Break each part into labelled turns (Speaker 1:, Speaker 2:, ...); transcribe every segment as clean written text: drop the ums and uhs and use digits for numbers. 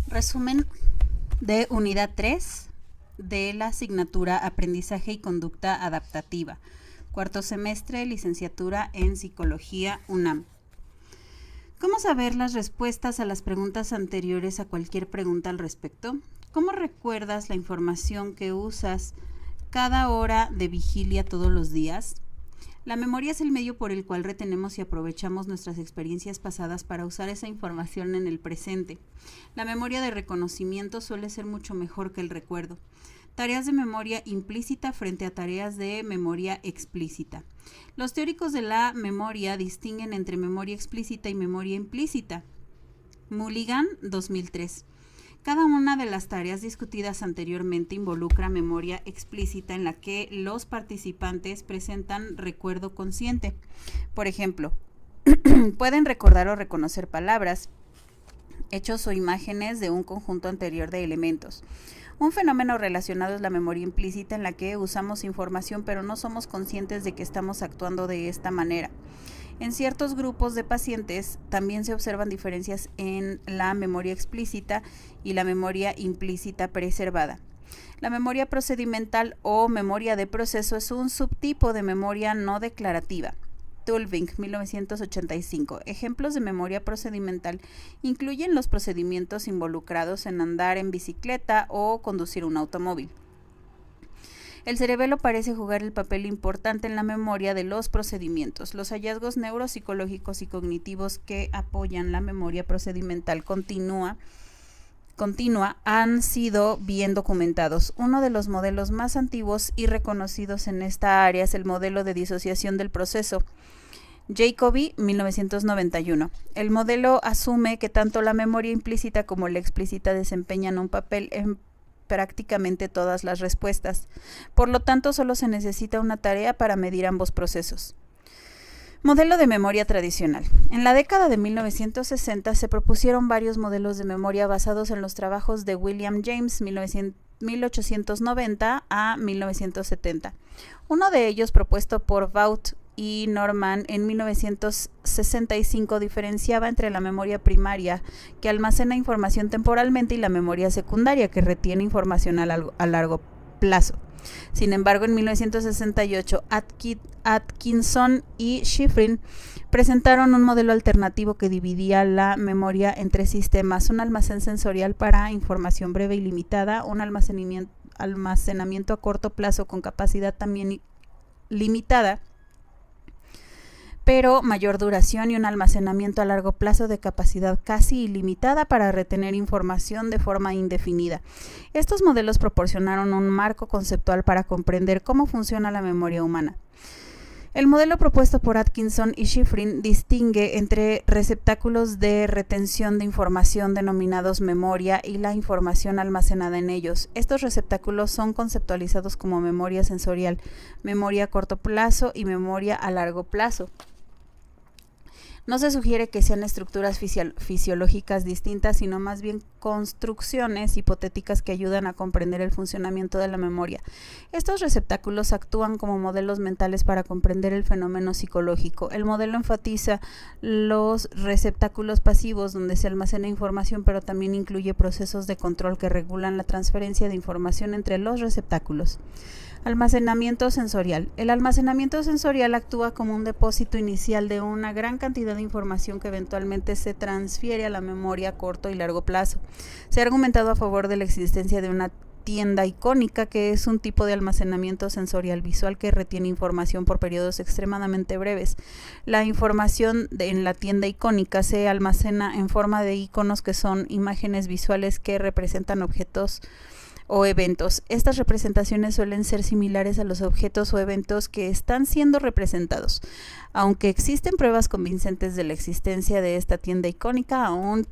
Speaker 1: Resumen de unidad 3 de la asignatura Aprendizaje y Conducta Adaptativa, cuarto semestre, licenciatura en Psicología UNAM. ¿Cómo saber las respuestas a las preguntas anteriores a cualquier pregunta al respecto? ¿Cómo recuerdas la información que usas cada hora de vigilia todos los días? La memoria es el medio por el cual retenemos y aprovechamos nuestras experiencias pasadas para usar esa información en el presente. La memoria de reconocimiento suele ser mucho mejor que el recuerdo. Tareas de memoria implícita frente a tareas de memoria explícita. Los teóricos de la memoria distinguen entre memoria explícita y memoria implícita. Mulligan, 2003. Cada una de las tareas discutidas anteriormente involucra memoria explícita en la que los participantes presentan recuerdo consciente. Por ejemplo, pueden recordar o reconocer palabras, hechos o imágenes de un conjunto anterior de elementos. Un fenómeno relacionado es la memoria implícita en la que usamos información pero no somos conscientes de que estamos actuando de esta manera. En ciertos grupos de pacientes también se observan diferencias en la memoria explícita y la memoria implícita preservada. La memoria procedimental o memoria de proceso es un subtipo de memoria no declarativa. Tulving, 1985. Ejemplos de memoria procedimental incluyen los procedimientos involucrados en andar en bicicleta o conducir un automóvil. El cerebelo parece jugar el papel importante en la memoria de los procedimientos. Los hallazgos neuropsicológicos y cognitivos que apoyan la memoria procedimental continua han sido bien documentados. Uno de los modelos más antiguos y reconocidos en esta área es el modelo de disociación del proceso. Jacobi, 1991. El modelo asume que tanto la memoria implícita como la explícita desempeñan un papel en prácticamente todas las respuestas. Por lo tanto, solo se necesita una tarea para medir ambos procesos. Modelo de memoria tradicional. En la década de 1960 se propusieron varios modelos de memoria basados en los trabajos de William James, 1890 a 1970. Uno de ellos, propuesto por Vaught y Norman en 1965, diferenciaba entre la memoria primaria, que almacena información temporalmente, y la memoria secundaria, que retiene información a largo plazo. Sin embargo, en 1968, Atkinson y Shiffrin presentaron un modelo alternativo que dividía la memoria en tres sistemas: un almacén sensorial para información breve y limitada, un almacenamiento a corto plazo con capacidad también limitada pero mayor duración, y un almacenamiento a largo plazo de capacidad casi ilimitada para retener información de forma indefinida. Estos modelos proporcionaron un marco conceptual para comprender cómo funciona la memoria humana. El modelo propuesto por Atkinson y Shiffrin distingue entre receptáculos de retención de información denominados memoria y la información almacenada en ellos. Estos receptáculos son conceptualizados como memoria sensorial, memoria a corto plazo y memoria a largo plazo. No se sugiere que sean estructuras fisiológicas distintas, sino más bien construcciones hipotéticas que ayudan a comprender el funcionamiento de la memoria. Estos receptáculos actúan como modelos mentales para comprender el fenómeno psicológico. El modelo enfatiza los receptáculos pasivos, donde se almacena información, pero también incluye procesos de control que regulan la transferencia de información entre los receptáculos. Almacenamiento sensorial. El almacenamiento sensorial actúa como un depósito inicial de una gran cantidad de información que eventualmente se transfiere a la memoria a corto y largo plazo. Se ha argumentado a favor de la existencia de una tienda icónica, que es un tipo de almacenamiento sensorial visual que retiene información por periodos extremadamente breves. La información en la tienda icónica se almacena en forma de iconos, que son imágenes visuales que representan objetos o eventos. Estas representaciones suelen ser similares a los objetos o eventos que están siendo representados. Aunque existen pruebas convincentes de la existencia de esta tienda icónica, aún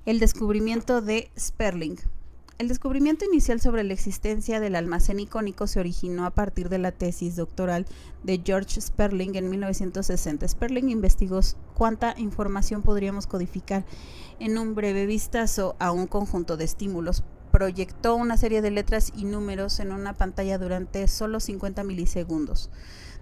Speaker 1: el descubrimiento de Sperling. El descubrimiento inicial sobre la existencia del almacén icónico se originó a partir de la tesis doctoral de George Sperling en 1960. Sperling investigó cuánta información podríamos codificar en un breve vistazo a un conjunto de estímulos. proyectó una serie de letras y números en una pantalla durante solo 50 milisegundos,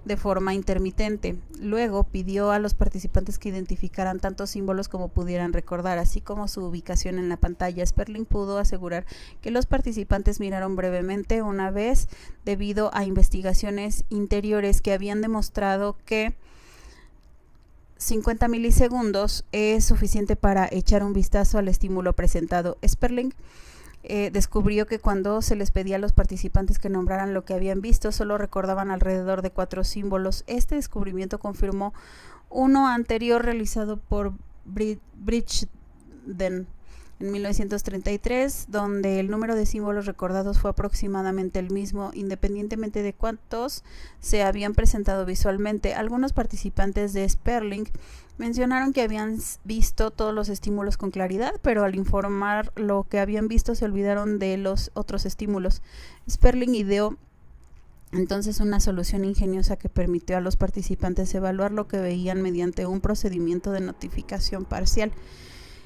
Speaker 1: de forma intermitente. Luego pidió a los participantes que identificaran tantos símbolos como pudieran recordar, así como su ubicación en la pantalla. Sperling pudo asegurar que los participantes miraron brevemente una vez, debido a investigaciones interiores que habían demostrado que 50 milisegundos es suficiente para echar un vistazo al estímulo presentado. Sperling descubrió que cuando se les pedía a los participantes que nombraran lo que habían visto, solo recordaban alrededor de 4 símbolos. Este descubrimiento confirmó uno anterior realizado por Bridgden en 1933, donde el número de símbolos recordados fue aproximadamente el mismo, independientemente de cuántos se habían presentado visualmente. Algunos participantes de Sperling mencionaron que habían visto todos los estímulos con claridad, pero al informar lo que habían visto se olvidaron de los otros estímulos. Sperling ideó entonces una solución ingeniosa que permitió a los participantes evaluar lo que veían mediante un procedimiento de notificación parcial,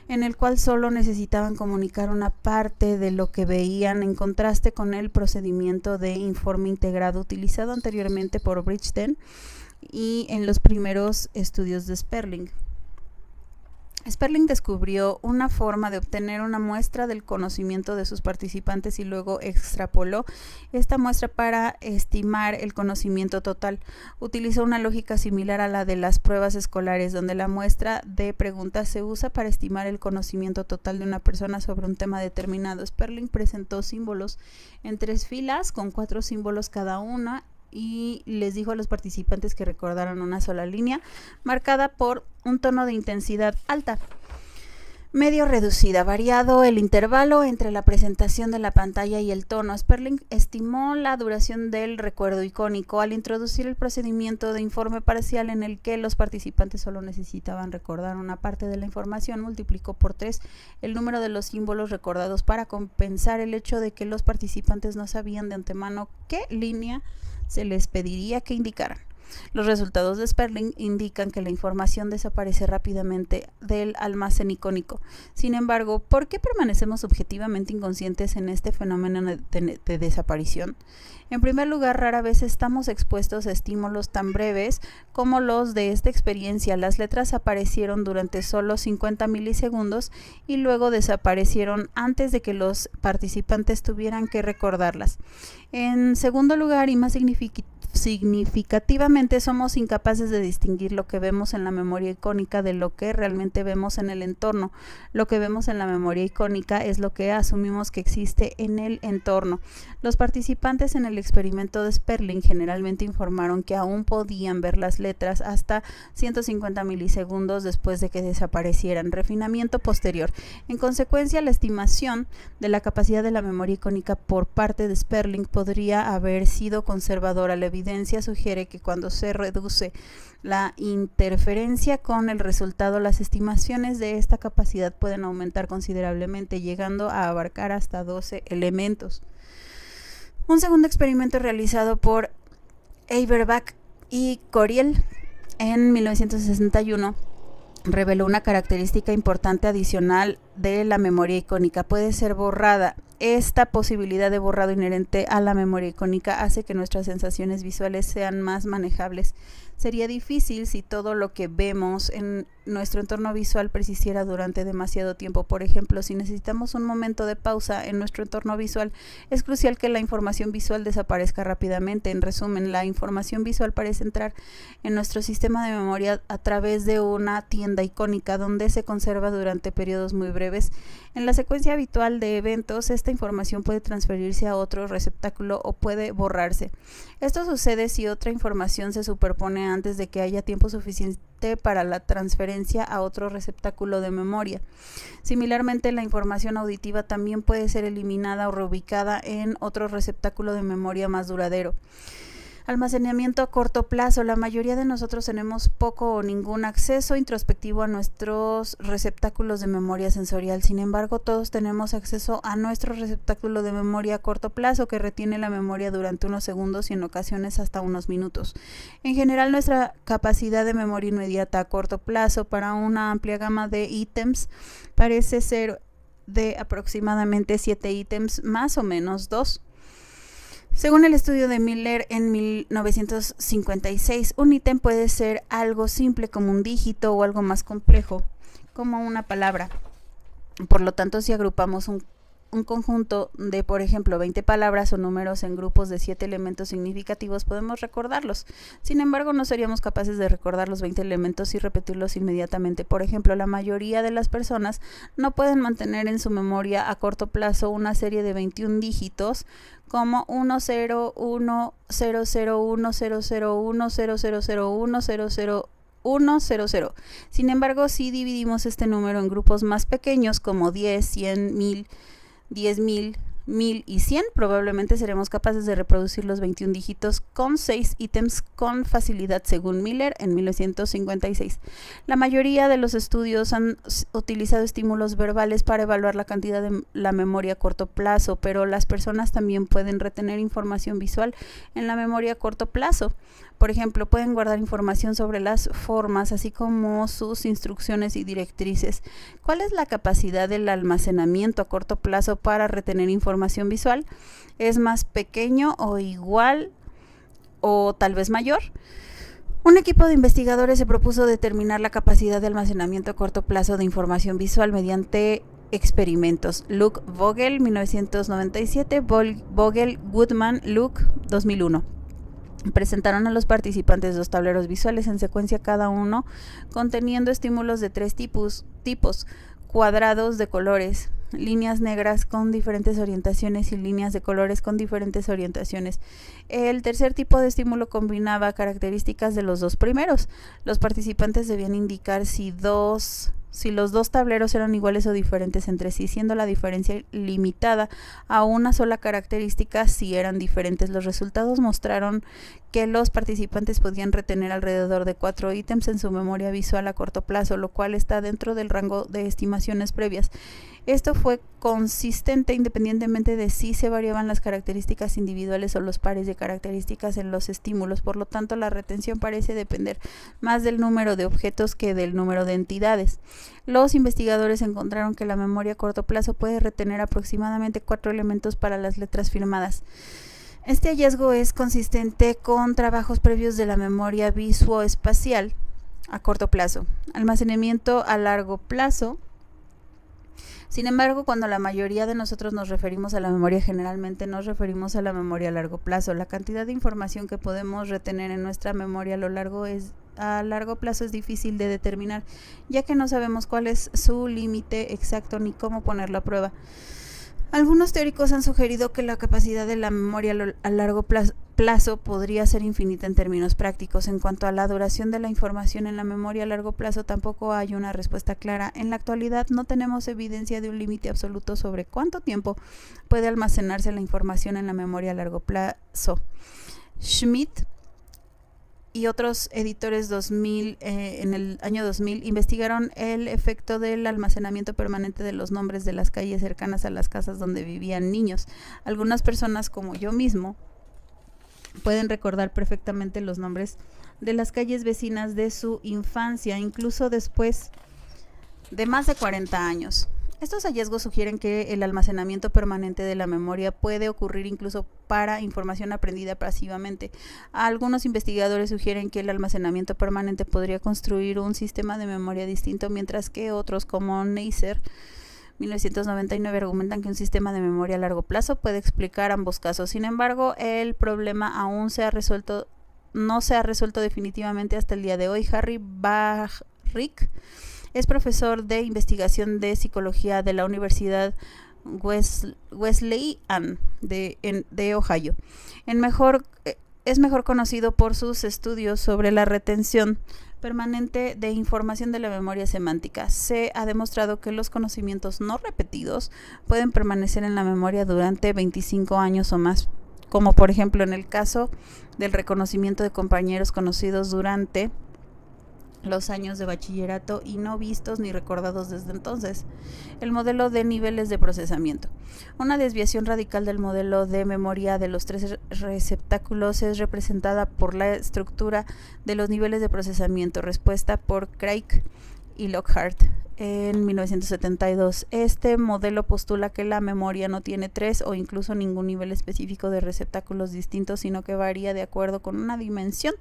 Speaker 1: en el cual solo necesitaban comunicar una parte de lo que veían, en contraste con el procedimiento de informe integrado utilizado anteriormente por Bridgden y en los primeros estudios de Sperling. Sperling descubrió una forma de obtener una muestra del conocimiento de sus participantes y luego extrapoló esta muestra para estimar el conocimiento total. Utilizó una lógica similar a la de las pruebas escolares, donde la muestra de preguntas se usa para estimar el conocimiento total de una persona sobre un tema determinado. Sperling presentó símbolos en 3 filas con 4 símbolos cada una y les dijo a los participantes que recordaran una sola línea marcada por un tono de intensidad alta, medio reducida, variado el intervalo entre la presentación de la pantalla y el tono. Sperling estimó la duración del recuerdo icónico al introducir el procedimiento de informe parcial, en el que los participantes solo necesitaban recordar una parte de la información. Multiplicó por 3 el número de los símbolos recordados para compensar el hecho de que los participantes no sabían de antemano qué línea se les pediría que indicaran. Los resultados de Sperling indican que la información desaparece rápidamente del almacén icónico. Sin embargo, ¿por qué permanecemos objetivamente inconscientes en este fenómeno de desaparición? En primer lugar, rara vez estamos expuestos a estímulos tan breves como los de esta experiencia. Las letras aparecieron durante solo 50 milisegundos y luego desaparecieron antes de que los participantes tuvieran que recordarlas. En segundo lugar, y más significativamente, somos incapaces de distinguir lo que vemos en la memoria icónica de lo que realmente vemos en el entorno. Lo que vemos en la memoria icónica es lo que asumimos que existe en el entorno. Los participantes en el experimento de Sperling generalmente informaron que aún podían ver las letras hasta 150 milisegundos después de que desaparecieran. Refinamiento posterior. En consecuencia, la estimación de la capacidad de la memoria icónica por parte de Sperling podría haber sido conservadora. La evidencia sugiere que cuando se reduce la interferencia con el resultado, las estimaciones de esta capacidad pueden aumentar considerablemente, llegando a abarcar hasta 12 elementos. Un segundo experimento realizado por Eberbach y Coriel en 1961 reveló una característica importante adicional de la memoria icónica: puede ser borrada. Esta posibilidad de borrado inherente a la memoria icónica hace que nuestras sensaciones visuales sean más manejables. Sería difícil si todo lo que vemos en nuestro entorno visual persistiera durante demasiado tiempo. Por ejemplo, si necesitamos un momento de pausa en nuestro entorno visual, es crucial que la información visual desaparezca rápidamente. En resumen, la información visual parece entrar en nuestro sistema de memoria a través de una tienda icónica, donde se conserva durante periodos muy breves. En la secuencia habitual de eventos, esta información puede transferirse a otro receptáculo o puede borrarse. Esto sucede si otra información se superpone antes de que haya tiempo suficiente para la transferencia a otro receptáculo de memoria. Similarmente, la información auditiva también puede ser eliminada o reubicada en otro receptáculo de memoria más duradero. Almacenamiento a corto plazo. La mayoría de nosotros tenemos poco o ningún acceso introspectivo a nuestros receptáculos de memoria sensorial. Sin embargo, todos tenemos acceso a nuestro receptáculo de memoria a corto plazo, que retiene la memoria durante unos segundos y en ocasiones hasta unos minutos. En general, nuestra capacidad de memoria inmediata a corto plazo para una amplia gama de ítems parece ser de aproximadamente 7 ítems, más o menos 2. Según el estudio de Miller en 1956, un ítem puede ser algo simple como un dígito o algo más complejo como una palabra. Por lo tanto, si agrupamos un conjunto de, por ejemplo, 20 palabras o números en grupos de 7 elementos significativos, podemos recordarlos. Sin embargo, no seríamos capaces de recordar los 20 elementos y repetirlos inmediatamente. Por ejemplo, la mayoría de las personas no pueden mantener en su memoria a corto plazo una serie de 21 dígitos como 1, 0, 1, 0, 0, 1, 0, 0, 1, 0, 0, 0, 1, 0, 0, 1, 0, 0. Sin embargo, si dividimos este número en grupos más pequeños como 10, 100, 1000, 10.000, 1000 y 100, probablemente seremos capaces de reproducir los 21 dígitos con 6 ítems con facilidad, según Miller en 1956. La mayoría de los estudios han utilizado estímulos verbales para evaluar la cantidad de la memoria a corto plazo, pero las personas también pueden retener información visual en la memoria a corto plazo. Por ejemplo, pueden guardar información sobre las formas, así como sus instrucciones y directrices. ¿Cuál es la capacidad del almacenamiento a corto plazo para retener información visual? ¿Es más pequeño o igual o tal vez mayor? Un equipo de investigadores se propuso determinar la capacidad de almacenamiento a corto plazo de información visual mediante experimentos. Luke Vogel, 1997, Vogel, Goodman, Luke, 2001. Presentaron a los participantes 2 tableros visuales en secuencia, cada uno conteniendo estímulos de 3 tipos: cuadrados de colores, líneas negras con diferentes orientaciones y líneas de colores con diferentes orientaciones. El tercer tipo de estímulo combinaba características de los 2 primeros. Los participantes debían indicar si los 2 tableros eran iguales o diferentes entre sí, siendo la diferencia limitada a una sola característica si eran diferentes. Los resultados mostraron que los participantes podían retener alrededor de 4 ítems en su memoria visual a corto plazo, lo cual está dentro del rango de estimaciones previas. Esto fue consistente independientemente de si se variaban las características individuales o los pares de características en los estímulos. Por lo tanto, la retención parece depender más del número de objetos que del número de entidades. Los investigadores encontraron que la memoria a corto plazo puede retener aproximadamente 4 elementos para las letras firmadas. Este hallazgo es consistente con trabajos previos de la memoria visoespacial a corto plazo, almacenamiento a largo plazo. Sin embargo, cuando la mayoría de nosotros nos referimos a la memoria, generalmente nos referimos a la memoria a largo plazo. La cantidad de información que podemos retener en nuestra memoria a largo plazo es difícil de determinar, ya que no sabemos cuál es su límite exacto ni cómo ponerlo a prueba. Algunos teóricos han sugerido que la capacidad de la memoria a largo plazo podría ser infinita en términos prácticos. En cuanto a la duración de la información en la memoria a largo plazo, tampoco hay una respuesta clara. En la actualidad no tenemos evidencia de un límite absoluto sobre cuánto tiempo puede almacenarse la información en la memoria a largo plazo. Schmidt y otros editores en el año 2000 investigaron el efecto del almacenamiento permanente de los nombres de las calles cercanas a las casas donde vivían niños. Algunas personas, como yo mismo, pueden recordar perfectamente los nombres de las calles vecinas de su infancia, incluso después de más de 40 años. Estos hallazgos sugieren que el almacenamiento permanente de la memoria puede ocurrir incluso para información aprendida pasivamente. Algunos investigadores sugieren que el almacenamiento permanente podría construir un sistema de memoria distinto, mientras que otros, como Neisser, 1999, argumentan que un sistema de memoria a largo plazo puede explicar ambos casos. Sin embargo, el problema aún no se ha resuelto definitivamente hasta el día de hoy. Harry Barrick es profesor de investigación de psicología de la Universidad Wesleyan de Ohio. Es mejor conocido por sus estudios sobre la retención permanente de información de la memoria semántica. Se ha demostrado que los conocimientos no repetidos pueden permanecer en la memoria durante 25 años o más, como por ejemplo en el caso del reconocimiento de compañeros conocidos durante los años de bachillerato y no vistos ni recordados desde entonces. El modelo de niveles de procesamiento. Una desviación radical del modelo de memoria de los 3 receptáculos es representada por la estructura de los niveles de procesamiento, respuesta por Craig y Lockhart. en 1972. Este modelo postula que la memoria no tiene 3 o incluso ningún nivel específico de receptáculos distintos, sino que varía de acuerdo con una dimensión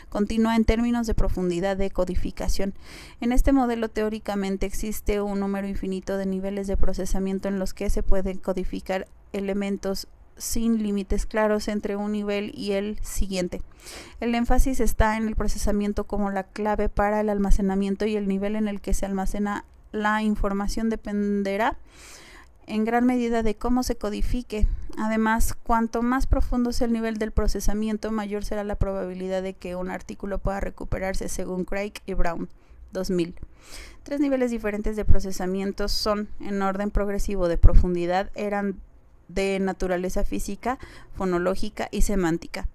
Speaker 1: continua en términos de profundidad de codificación. En este modelo teóricamente existe un número infinito de niveles de procesamiento en los que se pueden codificar elementos sin límites claros entre un nivel y el siguiente. El énfasis está en el procesamiento como la clave para el almacenamiento, y el nivel en el que se almacena la información dependerá en gran medida de cómo se codifique. Además, cuanto más profundo sea el nivel del procesamiento, mayor será la probabilidad de que un artículo pueda recuperarse, según Craig y Brown, 2000. 3 niveles diferentes de procesamiento son, en orden progresivo de profundidad, eran de naturaleza física, fonológica y semántica.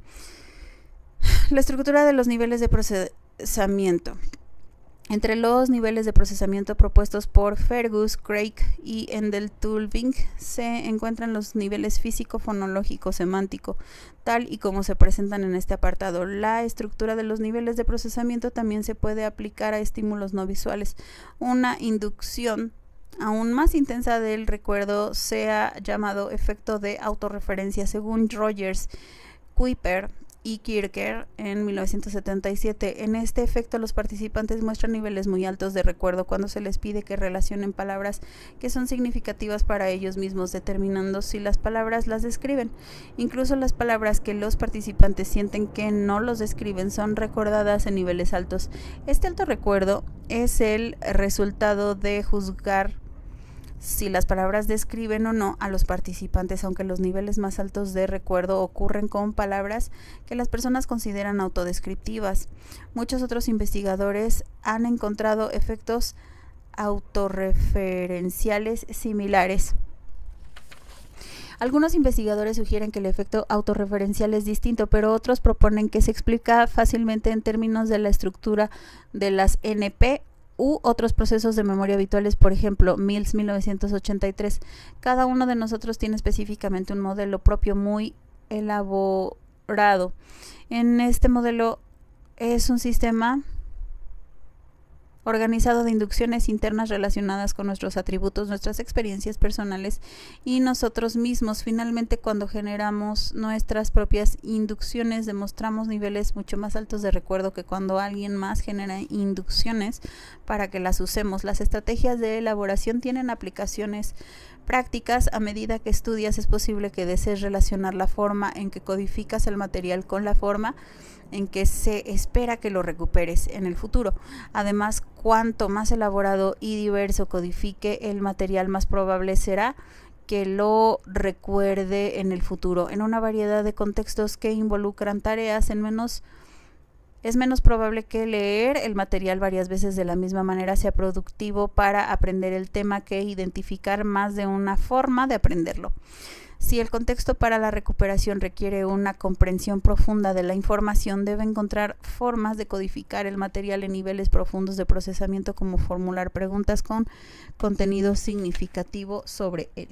Speaker 1: La estructura de los niveles de procesamiento. Entre los niveles de procesamiento propuestos por Fergus, Craig y Endel-Tulving se encuentran los niveles físico, fonológico, semántico, tal y como se presentan en este apartado. La estructura de los niveles de procesamiento también se puede aplicar a estímulos no visuales. Una inducción aún más intensa del recuerdo se ha llamado efecto de autorreferencia, según Rogers, Kuiper y Kircher en 1977. En este efecto, los participantes muestran niveles muy altos de recuerdo cuando se les pide que relacionen palabras que son significativas para ellos mismos, determinando si las palabras las describen. Incluso las palabras que los participantes sienten que no los describen son recordadas en niveles altos. Este alto recuerdo es el resultado de juzgar si las palabras describen o no a los participantes, aunque los niveles más altos de recuerdo ocurren con palabras que las personas consideran autodescriptivas. Muchos otros investigadores han encontrado efectos autorreferenciales similares. Algunos investigadores sugieren que el efecto autorreferencial es distinto, pero otros proponen que se explica fácilmente en términos de la estructura de las NP u otros procesos de memoria habituales, por ejemplo, Mills, 1983. Cada uno de nosotros tiene específicamente un modelo propio muy elaborado. En este modelo es un sistema organizado de inducciones internas relacionadas con nuestros atributos, nuestras experiencias personales y nosotros mismos. Finalmente, cuando generamos nuestras propias inducciones, demostramos niveles mucho más altos de recuerdo que cuando alguien más genera inducciones para que las usemos. Las estrategias de elaboración tienen aplicaciones prácticas. A medida que estudias, es posible que desees relacionar la forma en que codificas el material con la forma en que se espera que lo recuperes en el futuro. Además, cuanto más elaborado y diverso codifique el material, más probable será que lo recuerde en el futuro. En una variedad de contextos que involucran tareas, es menos probable que leer el material varias veces de la misma manera sea productivo para aprender el tema que identificar más de una forma de aprenderlo. Si el contexto para la recuperación requiere una comprensión profunda de la información, debe encontrar formas de codificar el material en niveles profundos de procesamiento, como formular preguntas con contenido significativo sobre él.